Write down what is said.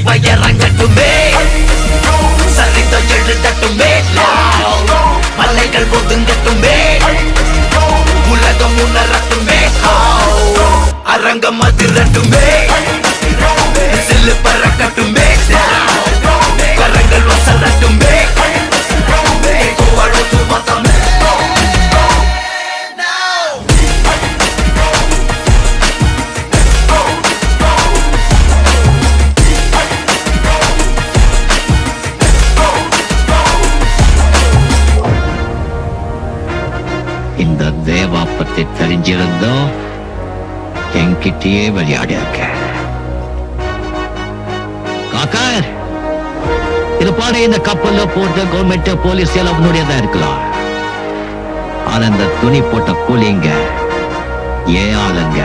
இவ இறங்கட்டுமே, சரிதம் எழுதட்டுமே, மலைகள் ஒதுங்கட்டுமே, உலகம் உணரட்டுமே, அரங்கம் அதிரட்டுமே, சில்லு பறக்கட்டுமே, கரங்கள் வசரட்டுமே, அழுது மதமே. இந்த தேவா பத்தி தெரிஞ்சிருந்தோம் என்கிட்டயே விளையாடி இருக்க. காக்கா, இது பாரு, இந்த கப்பல்ல போட்ட கவர்மெண்ட் போலீஸ் எல்லாம் அவனுடையதான் இருக்கலாம். ஆனா இந்த துணி போட்ட கூலிங்க ஏன் ஆளுங்க